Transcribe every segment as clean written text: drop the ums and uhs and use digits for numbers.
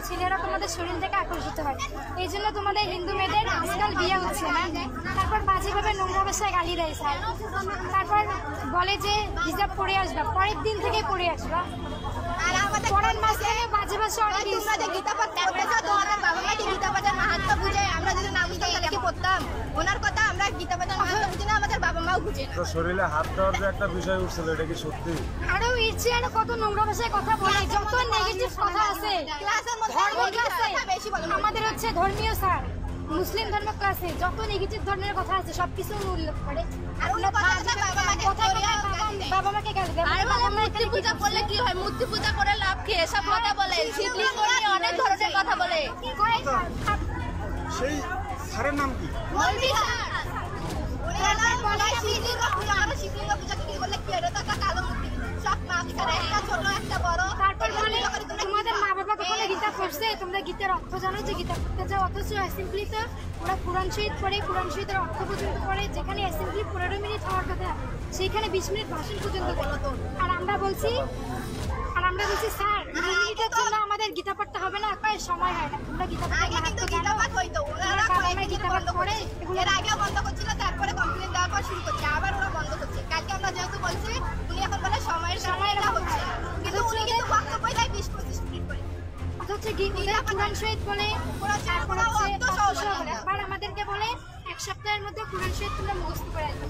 ছেলেরা তোমাদের শরীর থেকে আকর্ষিত হয়, এই জন্য তোমাদের হিন্দু মেয়েদের আজকাল বিয়ে হচ্ছে না। তারপর বাজেভাবে নোংরা ভাষায় গালি দেয় স্যার। তারপর বলে যে হিজাব পরে আসবা, পরের দিন থেকে পরে আসবা। পরের মাঝখানে বাজে ভাষা অনেক তোমরা যে গীতা পাঠ পড়তেছো, তো আমার বাবা মাকে গীতা পাঠের মাহাত্ম্য বুঝে, আমরা যদি না বুঝতাম তাহলে কি পড়তাম? ওনার কথা আমরা গীতা পাঠের মাহাত্ম্য বুঝি না, আমাদের বাবা মাও বুঝে না। তো শরীরে হাত দেওয়ার যে একটা বিষয় উঠছিল, এটা কি সত্যি? আরো ইচ্ছে আরো কত নোংরা ভাষায় কথা বলে, যত নেগেটিভ কথা আছে ক্লাসের মধ্যে বেশি বলে আমাদের হচ্ছে ধর্মীয় স্যার, মুসলিম ধর্ম ক্লাসে যত নেগেটিভ ধরনের কথা আছে সবকিছু উল্লেখ করে। আর উনি বাবা মাকে গালি দেয়। আর বলে মূর্তি পূজা করলে কি হয়, মূর্তি পূজা করে লাভ কি, এসব কথা বলে। শিবলিঙ্গ নিয়ে অনেক ধরনের কথা বলে। সেই স্যারের নাম কি? মৌলভী স্যার। উনি বলে শিবলিঙ্গ পূজা, আমরা শিবলিঙ্গ পূজা কি করলে কি হয়, এটা তো একটা কালো মূর্তি, সব মাছ করে, একটা ছোট একটা বড়। তারপর বলে তোমাদের মা বাবা কখনো গীতা পড়ছে, তোমরা গীতার অর্থ জানো যে গীতা পড়তে যাও, অথচ অ্যাসেম্বলিতে ওরা কোরআন শহীদ পড়ে, কোরআন শহীদের অর্থ পর্যন্ত পড়ে, যেখানে অ্যাসেম্বলি 15 মিনিট হওয়ার কথা সেখানে 20 মিনিট ভাষণ পর্যন্ত বলতো। আর আমরা বলছি স্যার 2 মিনিটের জন্য আমাদের গীতা পড়তে হবে না, কয় সময় হয় না। তোমরা গীতা পড়তে আগে কিন্তু গীতা পাঠ হইতো, ওনারা গীতা পাঠ করে এর আগেও বন্ধ করছিল, তারপরে কমপ্লেন দেওয়ার পর শুরু করছে, আবার ওরা বন্ধ করছে। কালকে আমরা যেহেতু বলছি, উনি এখন বলে সময়টা হচ্ছে, কিন্তু উনি কিন্তু বক্তব্য দেয় 20-25 মিনিট করে। হচ্ছে কোরআন শহীদ বলে, আবার আমাদেরকে বলে 1 সপ্তাহের মধ্যে কোরআন শহীদ তোমরা মুখস্থ করে আসবে,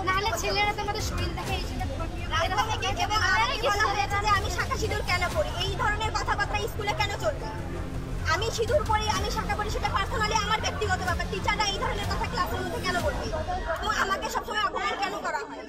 নাহলে ছেলেরা তোমাদের শরীর দেখে এই জন্য আমি শাখা সিঁদুর কেন পড়ি, এই ধরনের কথাবার্তা স্কুলে কেন চলবে? আমি সিঁদুর পড়ি, আমি শাখা পড়ি, সেটা পার্সোনালি আমার ব্যক্তিগত ব্যাপার। টিচাররা এই ধরনের কথা ক্লাসের মধ্যে কেন বলবে? তো আমাকে সবসময় অপমান কেন করা হয়?